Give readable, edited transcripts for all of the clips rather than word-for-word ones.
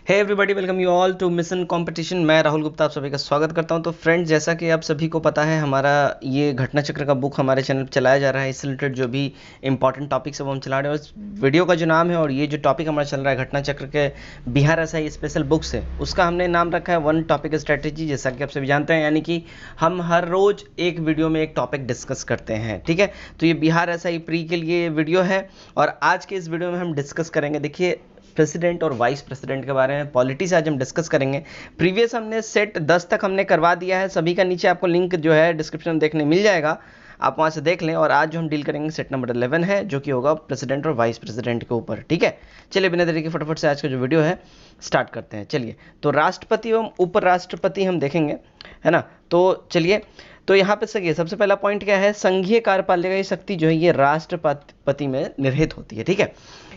Hey everybody, welcome you all to mission competition. मैं राहुल गुप्ता आप सभी का स्वागत करता हूं। तो फ्रेंड्स, जैसा कि आप सभी को पता है, हमारा ये घटना चक्र का बुक हमारे चैनल पर चलाया जा रहा है। इससे रिलेटेड जो भी इंपॉर्टेंट टॉपिक्स है वो हम चला रहे हैं। उस वीडियो का जो नाम है और ये जो टॉपिक हमारा चल रहा है घटना चक्र के बिहार एसआई स्पेशल बुक्स है, उसका हमने नाम रखा है वन टॉपिक स्ट्रेटेजी। जैसा कि आप सभी जानते हैं, यानी कि हम हर रोज एक वीडियो में एक टॉपिक डिस्कस करते हैं। ठीक है, तो ये बिहार एसआई प्री के लिए वीडियो है और आज के इस वीडियो में हम डिस्कस करेंगे, देखिए, प्रेसिडेंट और वाइस प्रेसिडेंट के बारे में पॉलिटिक्स आज हम डिस्कस करेंगे। प्रीवियस हमने सेट 10 तक हमने करवा दिया है, सभी का नीचे आपको लिंक जो है डिस्क्रिप्शन में देखने मिल जाएगा, आप वहां से देख लें। और आज जो हम डील करेंगे सेट नंबर 11 है, जो कि होगा प्रेसिडेंट और वाइस प्रेसिडेंट के ऊपर। ठीक है, चलिए बिना देरी के फटाफट से आज का जो वीडियो है स्टार्ट करते हैं। चलिए, तो राष्ट्रपति एवं उपराष्ट्रपति हम देखेंगे, है ना। तो चलिए, तो यहाँ पे सही है। सबसे पहला पॉइंट क्या है, संघीय कार्यपालिका की शक्ति जो है ये राष्ट्रपति में निहित होती है। ठीक है,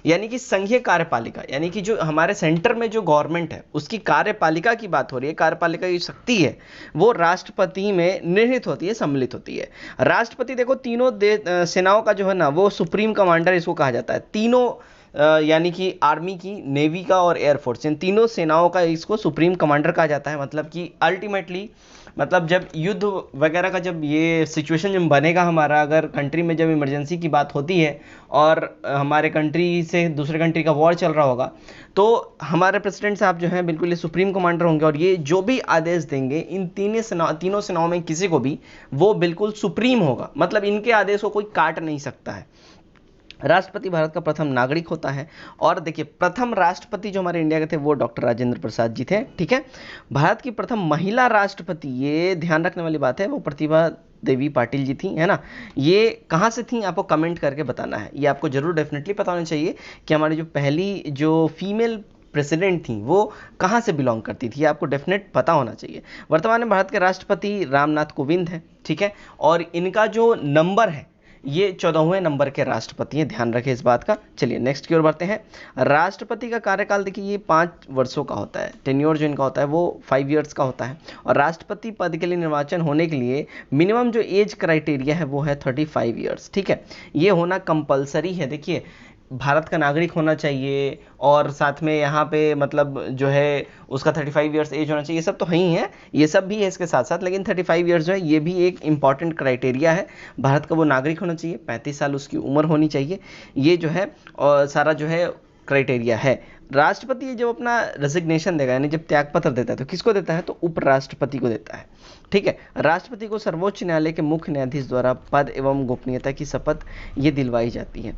यानी कि संघीय कार्यपालिका, यानी कि जो हमारे सेंटर में जो गवर्नमेंट है उसकी कार्यपालिका की बात हो रही है, कार्यपालिका की शक्ति है वो राष्ट्रपति में निहित होती है, सम्मिलित होती है। राष्ट्रपति देखो, तीनों सेनाओं का जो है ना वो सुप्रीम कमांडर इसको कहा जाता है। तीनों यानी कि आर्मी की, नेवी का और एयरफोर्स, इन तीनों सेनाओं का इसको सुप्रीम कमांडर कहा जाता है। मतलब कि अल्टीमेटली, मतलब जब युद्ध वगैरह का जब ये सिचुएशन जब बनेगा हमारा, अगर कंट्री में जब इमरजेंसी की बात होती है और हमारे कंट्री से दूसरे कंट्री का वॉर चल रहा होगा, तो हमारे प्रेसिडेंट साहब जो हैं बिल्कुल ये सुप्रीम कमांडर होंगे और ये जो भी आदेश देंगे इन तीनों सेनाओं में किसी को भी, वो बिल्कुल सुप्रीम होगा। मतलब इनके आदेश को कोई काट नहीं सकता है। राष्ट्रपति भारत का प्रथम नागरिक होता है। और देखिए, प्रथम राष्ट्रपति जो हमारे इंडिया के थे वो डॉक्टर राजेंद्र प्रसाद जी थे। ठीक है, भारत की प्रथम महिला राष्ट्रपति, ये ध्यान रखने वाली बात है, वो प्रतिभा देवी पाटिल जी थी, है ना। ये कहाँ से थी आपको कमेंट करके बताना है। ये आपको जरूर डेफिनेटली पता होना चाहिए कि हमारी जो पहली जो फीमेल प्रेसिडेंट थी वो कहाँ से बिलोंग करती थी, आपको डेफिनेट पता होना चाहिए। वर्तमान में भारत के राष्ट्रपति रामनाथ कोविंद हैं। ठीक है, और इनका जो नंबर है ये 14वें नंबर के राष्ट्रपति हैं, ध्यान रखें इस बात का। चलिए नेक्स्ट की ओर बढ़ते हैं। राष्ट्रपति का कार्यकाल देखिए ये 5 वर्षों का होता है। टेन्योर जो इनका होता है वो 5 ईयर्स का होता है। और राष्ट्रपति पद के लिए निर्वाचन होने के लिए मिनिमम जो एज क्राइटेरिया है वो है 35 ईयर्स। ठीक है, ये होना कंपलसरी है। देखिए, भारत का नागरिक होना चाहिए और साथ में यहाँ पे मतलब जो है उसका 35 ईयर्स एज होना चाहिए, ये सब तो ही है, ये सब भी है इसके साथ साथ, लेकिन 35 ईयर्स जो है ये भी एक इंपॉर्टेंट क्राइटेरिया है। भारत का वो नागरिक होना चाहिए, 35 साल उसकी उम्र होनी चाहिए, ये जो है और सारा जो है क्राइटेरिया है। राष्ट्रपति जब अपना रेजिग्नेशन देगा, यानी जब त्यागपत्र देता है, तो किसको देता है, तो उपराष्ट्रपति को देता है। ठीक है, राष्ट्रपति को सर्वोच्च न्यायालय के मुख्य न्यायाधीश द्वारा पद एवं गोपनीयता की शपथ ये दिलवाई जाती है।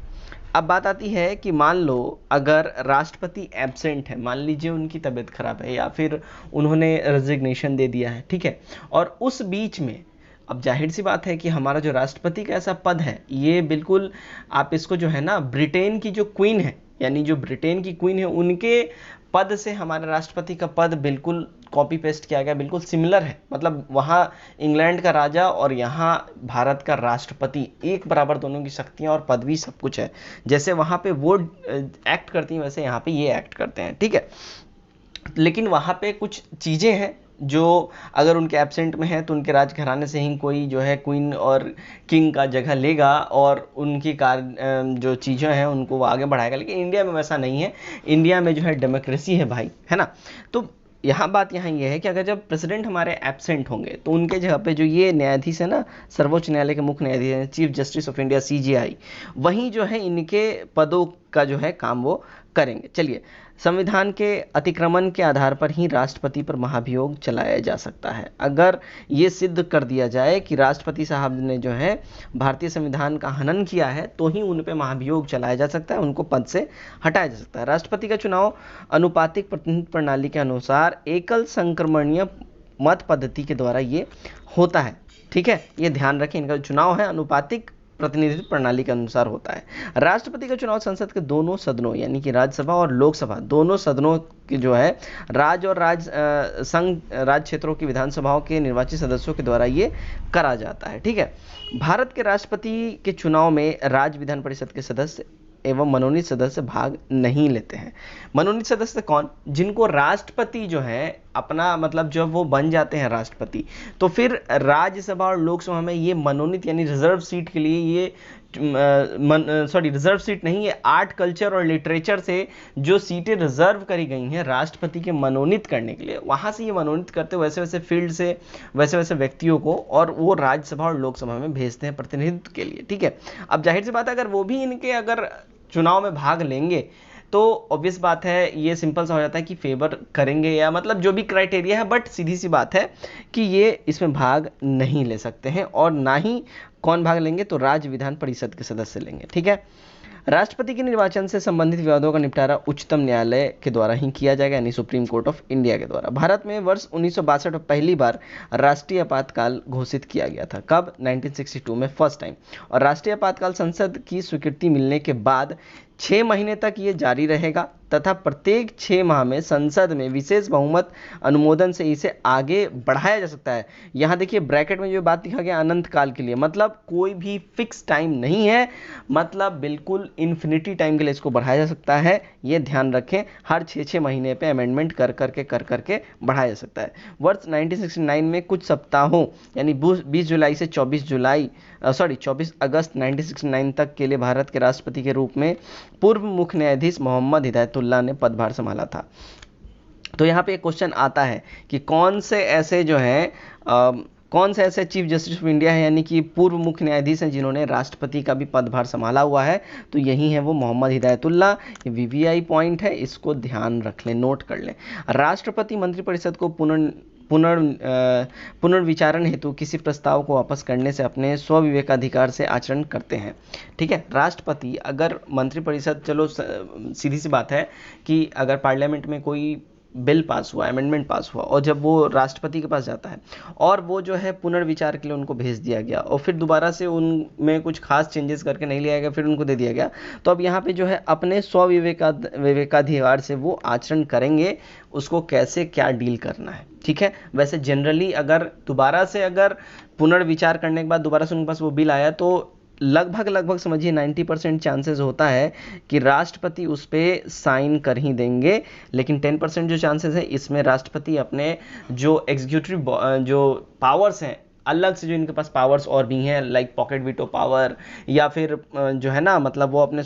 अब बात आती है कि मान लो अगर राष्ट्रपति एब्सेंट है, मान लीजिए उनकी तबीयत खराब है या फिर उन्होंने रेजिग्नेशन दे दिया है, ठीक है, और उस बीच में, अब जाहिर सी बात है कि हमारा जो राष्ट्रपति का ऐसा पद है ये बिल्कुल, आप इसको जो है ना, ब्रिटेन की जो क्वीन है, यानी जो ब्रिटेन की क्वीन है उनके पद से हमारे राष्ट्रपति का पद बिल्कुल कॉपी पेस्ट किया गया, बिल्कुल सिमिलर है। मतलब वहाँ इंग्लैंड का राजा और यहाँ भारत का राष्ट्रपति एक बराबर, दोनों की शक्तियाँ और पदवी सब कुछ है। जैसे वहाँ पे वो एक्ट करती हैं वैसे यहाँ पे ये एक्ट करते हैं। ठीक है, लेकिन वहाँ पे कुछ चीज़ें हैं जो अगर उनके एब्सेंट में है तो उनके राजघराने से ही कोई जो है क्वीन और किंग का जगह लेगा और उनकी जो चीज़ें हैं उनको वो आगे बढ़ाएगा। लेकिन इंडिया में वैसा नहीं है, इंडिया में जो है डेमोक्रेसी है भाई, है ना। तो यहाँ बात यहाँ ये है कि अगर जब प्रेसिडेंट हमारे एब्सेंट होंगे तो उनके जगह पे जो ये न्यायाधीश है ना, सर्वोच्च न्यायालय के मुख्य न्यायाधीश हैं, chief justice of India CJI, वहीं जो है इनके पदों का जो है काम वो करेंगे। चलिए, संविधान के अतिक्रमण के आधार पर ही राष्ट्रपति पर महाभियोग चलाया जा सकता है। अगर ये सिद्ध कर दिया जाए कि राष्ट्रपति साहब ने जो है भारतीय संविधान का हनन किया है तो ही उन पे महाभियोग चलाया जा सकता है, उनको पद से हटाया जा सकता है। राष्ट्रपति का चुनाव अनुपातिक प्रतिनिधि प्रणाली के अनुसार एकल संक्रमणीय मत पद्धति के द्वारा ये होता है। ठीक है, ये ध्यान रखें, इनका चुनाव है अनुपातिक प्रतिनिधित्व प्रणाली के अनुसार होता है। राष्ट्रपति का चुनाव संसद के दोनों सदनों, यानी कि राज्यसभा और लोकसभा, दोनों सदनों की जो है राज्य और संघ राज्य क्षेत्रों की विधानसभाओं के निर्वाचित सदस्यों के द्वारा ये करा जाता है। ठीक है, भारत के राष्ट्रपति के चुनाव में राज्य विधान परिषद के सदस्य एवं मनोनीत सदस्य भाग नहीं लेते हैं। मनोनीत सदस्य कौन, जिनको राष्ट्रपति जो है अपना मतलब जब वो बन जाते हैं राष्ट्रपति, तो फिर राज्यसभा और लोकसभा में ये मनोनीत यानी रिजर्व सीट के लिए ये रिजर्व सीट नहीं, ये आर्ट कल्चर और लिटरेचर से जो सीटें रिजर्व करी गई हैं राष्ट्रपति के मनोनीत करने के लिए, वहां से ये मनोनीत करते वैसे वैसे फील्ड से वैसे वैसे व्यक्तियों को, और वो राज्यसभा और लोकसभा में भेजते हैं प्रतिनिधित्व के लिए। ठीक है, अब जाहिर सी बात है अगर वो भी इनके अगर चुनाव में भाग लेंगे तो ऑब्वियस बात है ये सिंपल सा हो जाता है कि फेवर करेंगे, या मतलब जो भी क्राइटेरिया है, बट सीधी सी बात है कि ये इसमें भाग नहीं ले सकते हैं, और ना ही कौन भाग लेंगे, तो राज्य विधान परिषद के सदस्य लेंगे। ठीक है, राष्ट्रपति के निर्वाचन से संबंधित विवादों का निपटारा उच्चतम न्यायालय के द्वारा ही किया जाएगा, यानी सुप्रीम कोर्ट ऑफ इंडिया के द्वारा। भारत में वर्ष 1962 में पहली बार राष्ट्रीय आपातकाल घोषित किया गया था। कब? 1962 में फर्स्ट टाइम। और राष्ट्रीय आपातकाल संसद की स्वीकृति मिलने के बाद 6 महीने तक ये जारी रहेगा तथा प्रत्येक 6 माह में संसद में विशेष बहुमत अनुमोदन से इसे आगे बढ़ाया जा सकता है। यहां देखिए ब्रैकेट में जो बात लिखा गया अनंत काल के लिए, मतलब कोई भी फिक्स टाइम नहीं है, मतलब बिल्कुल इन्फिनिटी टाइम के लिए इसको बढ़ाया जा सकता है। ये ध्यान रखें, हर 6-6 महीने पे अमेंडमेंट कर करके बढ़ाया जा सकता है। वर्ष 1969 में कुछ सप्ताहों यानी 20 जुलाई से 24 अगस्त 1969 तक के लिए भारत के राष्ट्रपति के रूप में पूर्व मुख्य न्यायाधीश मोहम्मद हिदायतुल्लाह ने पदभार संभाला था। तो यहाँ पे एक क्वेश्चन आता है कि कौन से ऐसे चीफ जस्टिस ऑफ इंडिया है, यानी कि पूर्व मुख्य न्यायाधीश हैं जिन्होंने राष्ट्रपति का भी पदभार संभाला हुआ है, तो यही है वो मोहम्मद हिदायतुल्लाह। ये वीवीआई पॉइंट है, इसको ध्यान रख लें, नोट कर लें। राष्ट्रपति मंत्रिपरिषद को पुनर्विचारण हेतु किसी प्रस्ताव को वापस करने से अपने स्वविवेकाधिकार से आचरण करते हैं। ठीक है, राष्ट्रपति अगर मंत्रिपरिषद, चलो सीधी सी बात है कि अगर पार्लियामेंट में कोई बिल पास हुआ, अमेंडमेंट पास हुआ, और जब वो राष्ट्रपति के पास जाता है और वो जो है पुनर्विचार के लिए उनको भेज दिया गया और फिर दोबारा से उनमें कुछ खास चेंजेस करके नहीं लिया गया, फिर उनको दे दिया गया, तो अब यहाँ पे जो है अपने विवेकाधिकार से वो आचरण करेंगे, उसको कैसे क्या डील करना है। ठीक है, वैसे जनरली अगर दोबारा से अगर पुनर्विचार करने के बाद दोबारा से उनके पास वो बिल आया तो लगभग समझिए 90% चांसेस होता है कि राष्ट्रपति उस पर साइन कर ही देंगे, लेकिन 10% जो चांसेस है इसमें राष्ट्रपति अपने जो एग्जीक्यूटिव जो पावर्स हैं, अलग से जो इनके पास पावर्स और भी हैं, लाइक पॉकेट वीटो पावर, या फिर जो है ना, मतलब वो अपने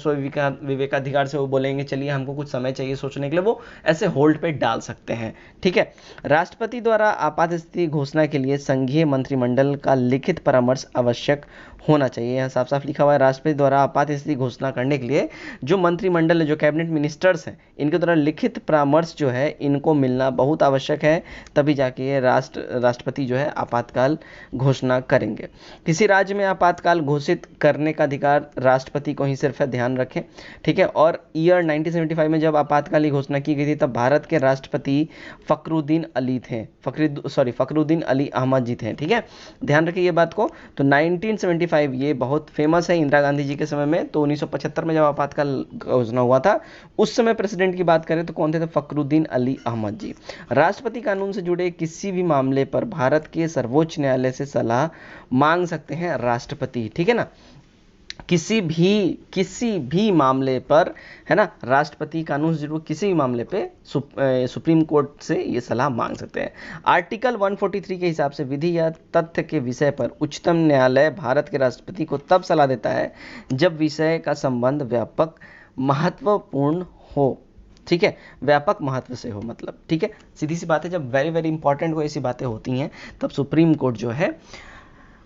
विवेकाधिकार से वो बोलेंगे चलिए हमको कुछ समय चाहिए सोचने के लिए, वो ऐसे होल्ड पे डाल सकते हैं। ठीक है, राष्ट्रपति द्वारा आपात स्थिति घोषणा के लिए संघीय मंत्रिमंडल का लिखित परामर्श आवश्यक होना चाहिए। यहाँ साफ साफ लिखा हुआ है राष्ट्रपति द्वारा आपात स्थिति घोषणा करने के लिए जो मंत्रिमंडल है, जो कैबिनेट मिनिस्टर्स हैं, इनके द्वारा लिखित परामर्श जो है इनको मिलना बहुत आवश्यक है, तभी जाके ये राष्ट्रपति जो है आपातकाल घोषणा करेंगे। किसी राज्य में आपातकाल घोषित करने का अधिकार राष्ट्रपति को ही सिर्फ है, ध्यान रखें। ठीक है, और ईयर 1975 में जब आपातकाल की घोषणा की गई थी तब भारत के राष्ट्रपति फखरुद्दीन अली अहमद जी थे। ठीक है, ध्यान रखिए ये बात को। तो 1975 ये बहुत फेमस है इंदिरा गांधी जी के समय में। तो 1975 में जब आपातकाल घोषणा हुआ था उस समय प्रेसिडेंट की बात करें तो कौन थे? तो फखरुद्दीन अली अहमद जी। राष्ट्रपति कानून से जुड़े किसी भी मामले पर भारत के सर्वोच्च न्यायालय से सलाह मांग सकते हैं राष्ट्रपति। ठीक है ना, किसी भी मामले पर, है ना, राष्ट्रपति कानून से जुड़े किसी भी मामले पे सुप्रीम कोर्ट से ये सलाह मांग सकते हैं। आर्टिकल 143 के हिसाब से विधि या तथ्य के विषय पर उच्चतम न्यायालय भारत के राष्ट्रपति को तब सलाह देता है जब विषय का संबंध व्यापक महत्वपूर्ण हो। ठीक है, व्यापक महत्व से हो, मतलब ठीक है, सीधी सी बात है, जब वेरी वेरी इंपॉर्टेंट कोई ऐसी बातें होती हैं तब सुप्रीम कोर्ट जो है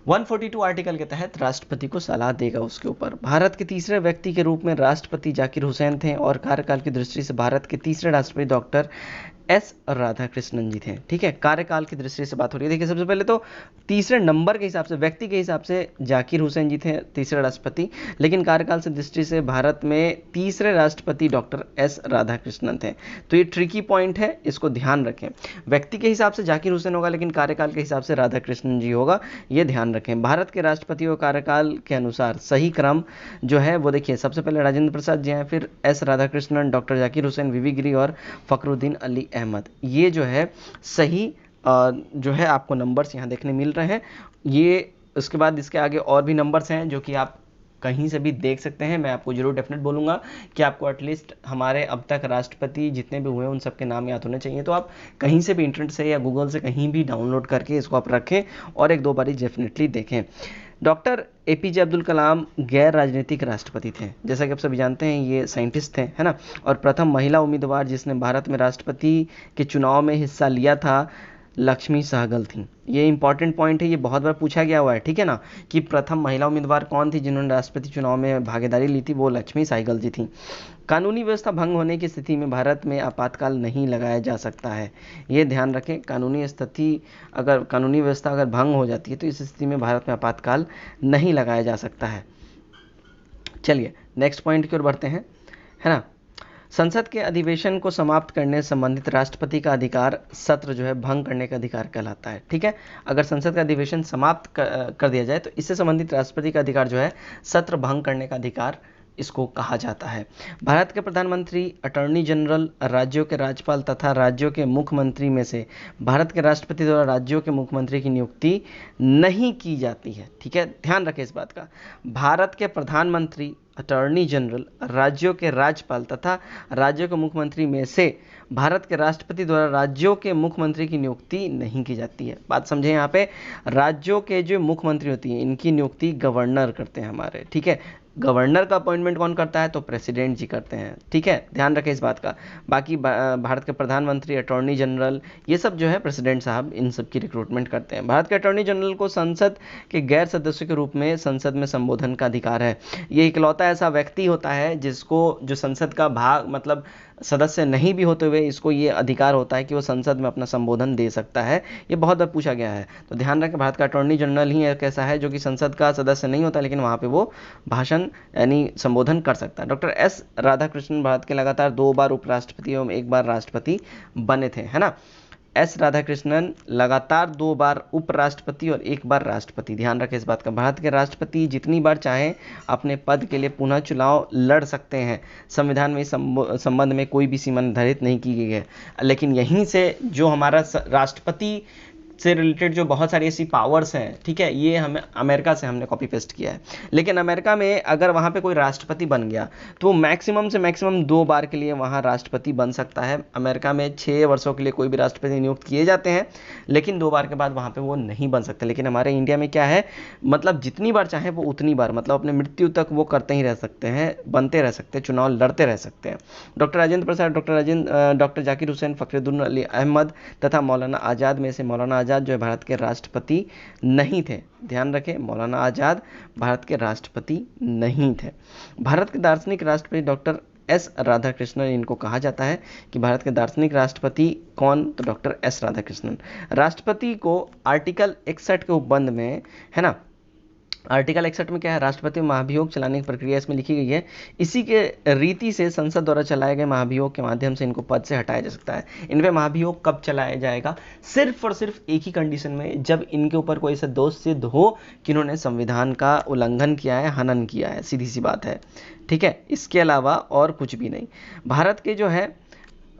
142 आर्टिकल के तहत राष्ट्रपति को सलाह देगा उसके ऊपर। भारत के तीसरे व्यक्ति के रूप में राष्ट्रपति जाकिर हुसैन थे और कार्यकाल की दृष्टि से भारत के तीसरे राष्ट्रपति डॉक्टर एस राधाकृष्णन जी थे। ठीक है, कार्यकाल की दृष्टि से बात हो रही है। देखिए सबसे पहले तो तीसरे नंबर के हिसाब से, व्यक्ति के हिसाब से जाकिर हुसैन जी थे तीसरे राष्ट्रपति, लेकिन कार्यकाल से दृष्टि से भारत में तीसरे राष्ट्रपति डॉक्टर एस राधाकृष्णन थे। तो ये ट्रिकी पॉइंट है, इसको ध्यान रखें। व्यक्ति के हिसाब से जाकिर हुसैन होगा, लेकिन कार्यकाल के हिसाब से राधाकृष्णन जी होगा, ये ध्यान रखें। भारत के राष्ट्रपति और कार्यकाल के अनुसार सही क्रम जो है वो देखिए, सबसे पहले राजेंद्र प्रसाद जी हैं, फिर एस राधाकृष्णन, डॉक्टर जाकिर हुसैन, वीवी गिरी और फखरुद्दीन अली अहमद। ये जो है सही जो है आपको नंबर्स यहाँ देखने मिल रहे हैं। ये उसके बाद इसके आगे और भी नंबर्स हैं जो कि आप कहीं से भी देख सकते हैं। मैं आपको जरूर डेफिनेट बोलूँगा कि आपको एटलीस्ट हमारे अब तक राष्ट्रपति जितने भी हुए उन सबके नाम याद होने चाहिए। तो आप कहीं से भी इंटरनेट से या गूगल से कहीं भी डाउनलोड करके इसको आप रखें और एक दो बारी डेफिनेटली देखें। डॉक्टर एपीजे अब्दुल कलाम गैर राजनीतिक राष्ट्रपति थे। जैसा कि आप सभी जानते हैं ये साइंटिस्ट थे, है ना। और प्रथम महिला उम्मीदवार जिसने भारत में राष्ट्रपति के चुनाव में हिस्सा लिया था लक्ष्मी सहगल थी। ये इंपॉर्टेंट पॉइंट है, ये बहुत बार पूछा गया हुआ है, ठीक है ना, कि प्रथम महिला उम्मीदवार कौन थी जिन्होंने राष्ट्रपति चुनाव में भागीदारी ली थी, वो लक्ष्मी सहगल जी थी। कानूनी व्यवस्था भंग होने की स्थिति में भारत में आपातकाल नहीं लगाया जा सकता है। ये ध्यान रखें, कानूनी व्यवस्था अगर भंग हो जाती है तो इस स्थिति में भारत में आपातकाल नहीं लगाया जा सकता है। चलिए नेक्स्ट पॉइंट की ओर बढ़ते हैं, है ना। संसद के अधिवेशन को समाप्त करने से संबंधित राष्ट्रपति का अधिकार सत्र जो है भंग करने का अधिकार कहलाता है, ठीक है। अगर संसद का अधिवेशन समाप्त कर दिया जाए तो इससे संबंधित राष्ट्रपति का अधिकार जो है सत्र भंग करने का अधिकार इसको कहा जाता है। भारत के प्रधानमंत्री, अटॉर्नी जनरल, राज्यों के राज्यपाल तथा राज्यों के मुख्यमंत्री में से भारत के राष्ट्रपति द्वारा राज्यों के मुख्यमंत्री की नियुक्ति नहीं की जाती है, ठीक है। ध्यान रखें इस बात का। भारत के प्रधानमंत्री, अटॉर्नी जनरल, राज्यों के राज्यपाल तथा राज्यों के मुख्यमंत्री में से भारत के राष्ट्रपति द्वारा राज्यों के मुख्यमंत्री की नियुक्ति नहीं की जाती है। बात समझें, यहाँ पे राज्यों के जो मुख्यमंत्री होती हैं इनकी नियुक्ति गवर्नर करते हैं हमारे, ठीक है। गवर्नर का अपॉइंटमेंट कौन करता है, तो प्रेसिडेंट जी करते हैं, ठीक है। ध्यान रखें इस बात का। बाकी भारत के प्रधानमंत्री, अटॉर्नी जनरल, ये सब जो है प्रेसिडेंट साहब इन सब की रिक्रूटमेंट करते हैं। भारत के अटॉर्नी जनरल को संसद के गैर सदस्यों के रूप में संसद में संबोधन का अधिकार है। ये इकलौता ऐसा व्यक्ति होता है जिसको, जो संसद का भाग मतलब सदस्य नहीं भी होते हुए इसको ये अधिकार होता है कि वो संसद में अपना संबोधन दे सकता है। ये बहुत बार पूछा गया है, तो ध्यान रखें भारत का अटॉर्नी जनरल ही एक ऐसा है जो कि संसद का सदस्य नहीं होता लेकिन वहाँ पे वो भाषण यानी संबोधन कर सकता है। डॉक्टर एस राधाकृष्णन भारत के लगातार 2 बार उपराष्ट्रपति एवं 1 बार राष्ट्रपति बने थे, है ना। एस राधाकृष्णन लगातार 2 बार उपराष्ट्रपति और 1 बार राष्ट्रपति। ध्यान रखें इस बात का। भारत के राष्ट्रपति जितनी बार चाहें अपने पद के लिए पुनः चुनाव लड़ सकते हैं। संविधान में इस संबंध में कोई भी सीमा निर्धारित नहीं की गई है, लेकिन यहीं से जो हमारा राष्ट्रपति से रिलेटेड जो बहुत सारी ऐसी पावर्स हैं, ठीक है, ये हमें अमेरिका से हमने कॉपी पेस्ट किया है। लेकिन अमेरिका में अगर वहाँ पे कोई राष्ट्रपति बन गया तो मैक्सिमम से मैक्सिमम 2 बार के लिए वहाँ राष्ट्रपति बन सकता है। अमेरिका में 6 वर्षों के लिए कोई भी राष्ट्रपति नियुक्त किए जाते हैं, लेकिन 2 बार के बाद वहाँ पे वो नहीं बन सकते। लेकिन हमारे इंडिया में क्या है, मतलब जितनी बार चाहे वो उतनी बार, मतलब अपने मृत्यु तक वो करते ही रह सकते हैं, बनते रह सकते हैं, चुनाव लड़ते रह सकते हैं। डॉक्टर राजेंद्र प्रसाद, डॉक्टर जाकिर हुसैन, फखरुद्दीन अली अहमद तथा मौलाना आज़ाद में से मौलाना आज़ाद जो है भारत के राष्ट्रपति नहीं थे। ध्यान रखें, मौलाना आज़ाद भारत के राष्ट्रपति नहीं थे। भारत के दार्शनिक राष्ट्रपति डॉक्टर एस राधाकृष्णन, इनको कहा जाता है कि भारत के दार्शनिक राष्ट्रपति कौन, तो डॉक्टर एस राधाकृष्णन। राष्ट्रपति को आर्टिकल 61 के उपबंध में, है ना, आर्टिकल 61 में क्या है, राष्ट्रपति महाभियोग चलाने की प्रक्रिया इसमें लिखी गई है। इसी के रीति से संसद द्वारा चलाए गए महाभियोग के माध्यम से इनको पद से हटाया जा सकता है। इन पे महाभियोग कब चलाया जाएगा, सिर्फ और सिर्फ एक ही कंडीशन में, जब इनके ऊपर कोई ऐसा दोष सिद्ध हो कि इन्होंने संविधान का उल्लंघन किया है, हनन किया है, सीधी सी बात है, ठीक है। इसके अलावा और कुछ भी नहीं।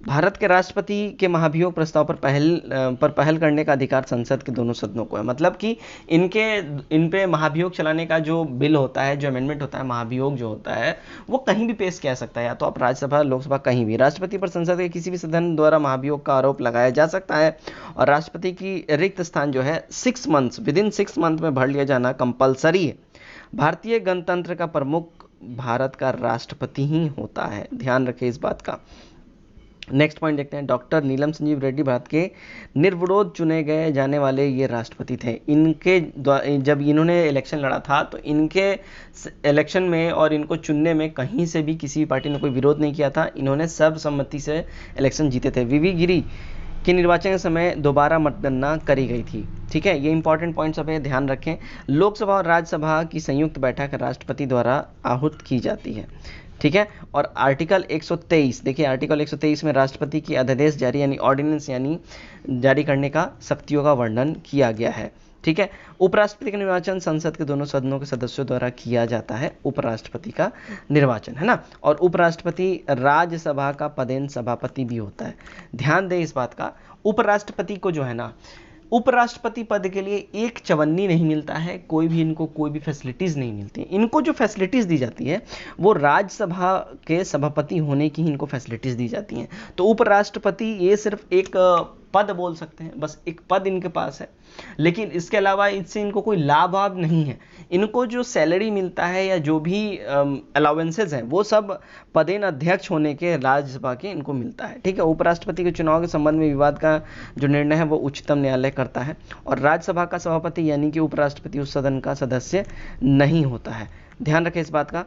भारत के राष्ट्रपति के महाभियोग प्रस्ताव पर पहल करने का अधिकार संसद के दोनों सदनों को है। मतलब कि इन पे महाभियोग चलाने का जो बिल होता है, जो अमेंडमेंट होता है, महाभियोग जो होता है, वो कहीं भी पेश किया सकता है, या तो आप राज्यसभा, लोकसभा, कहीं भी। राष्ट्रपति पर संसद के किसी भी सदन द्वारा महाभियोग का आरोप लगाया जा सकता है और राष्ट्रपति की रिक्त स्थान जो है 6 मंथ्स, विदिन 6 मंथ में भर लिया जाना कंपलसरी है। भारतीय गणतंत्र का प्रमुख भारत का राष्ट्रपति ही होता है। ध्यान रखें इस बात का। नेक्स्ट पॉइंट देखते हैं। डॉक्टर नीलम संजीव रेड्डी भारत के निर्विरोध चुने गए जाने वाले ये राष्ट्रपति थे। जब इन्होंने इलेक्शन लड़ा था तो इनके इलेक्शन में और इनको चुनने में कहीं से भी किसी भी पार्टी ने कोई विरोध नहीं किया था। इन्होंने सर्वसम्मति से इलेक्शन जीते थे। वीवी गिरी के निर्वाचन के समय दोबारा मतगणना करी गई थी, ठीक है। ये इंपॉर्टेंट पॉइंट सब है, ध्यान रखें। लोकसभा और राज्यसभा की संयुक्त बैठक राष्ट्रपति द्वारा आहूत की जाती है, ठीक है। और आर्टिकल 123 देखिए, आर्टिकल 123 में राष्ट्रपति की अध्यादेश जारी यानी ऑर्डिनेंस यानी जारी करने का शक्तियों का वर्णन किया गया है, ठीक है। उपराष्ट्रपति का निर्वाचन संसद के दोनों सदनों के सदस्यों द्वारा किया जाता है, उपराष्ट्रपति का निर्वाचन, है ना। और उपराष्ट्रपति राज्यसभा का पदेन सभापति भी होता है। ध्यान दें इस बात का। उपराष्ट्रपति को जो है ना, उपराष्ट्रपति पद के लिए एक चवन्नी नहीं मिलता है, कोई भी इनको कोई भी फैसिलिटीज नहीं मिलती। इनको जो फैसिलिटीज दी जाती है वो राज्यसभा के सभापति होने की इनको फैसिलिटीज दी जाती हैं। तो उपराष्ट्रपति ये सिर्फ एक पद बोल सकते हैं, बस एक पद इनके पास है, लेकिन इसके अलावा इससे इनको कोई लाभ वाभ नहीं है। इनको जो सैलरी मिलता है या जो भी अलाउंसेस हैं वो सब पदेन अध्यक्ष होने के राज्यसभा के इनको मिलता है। ठीक है, उपराष्ट्रपति के चुनाव के संबंध में विवाद का जो निर्णय है वो उच्चतम न्यायालय करता है, और राज्यसभा का सभापति यानी कि उपराष्ट्रपति उस सदन का सदस्य नहीं होता है। ध्यान रखें इस बात का।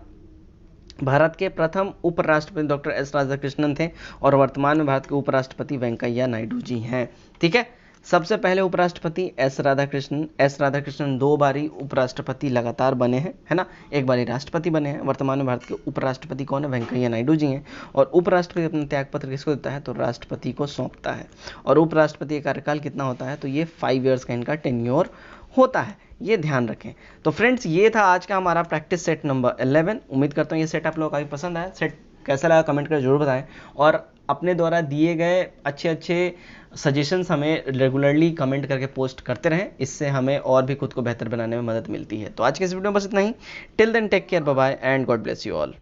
भारत के प्रथम उपराष्ट्रपति डॉक्टर एस राधाकृष्णन थे, और वर्तमान में भारत के उपराष्ट्रपति वेंकैया नायडू जी हैं। ठीक है, सबसे पहले उपराष्ट्रपति एस राधाकृष्णन 2 बारी उपराष्ट्रपति लगातार बने हैं, है ना, 1 बारी राष्ट्रपति बने हैं। वर्तमान में भारत के उपराष्ट्रपति कौन है? वेंकैया नायडू जी हैं। और उपराष्ट्रपति अपना त्यागपत्र किसको देता है? तो राष्ट्रपति को सौंपता है। और उपराष्ट्रपति का कार्यकाल कितना होता है? तो ये 5 ईयर्स का इनका टेन्योर होता है, ये ध्यान रखें। तो फ्रेंड्स, ये था आज का हमारा प्रैक्टिस सेट नंबर 11। उम्मीद करता हूँ ये सेट आप लोगों को काफ़ी पसंद आया। सेट कैसा लगा कमेंट कर जरूर बताएं, और अपने द्वारा दिए गए अच्छे सजेशंस हमें रेगुलरली कमेंट करके पोस्ट करते रहें, इससे हमें और भी खुद को बेहतर बनाने में मदद मिलती है। तो आज के इस वीडियो में बस इतना ही। Till then take care, bye bye and God bless you all.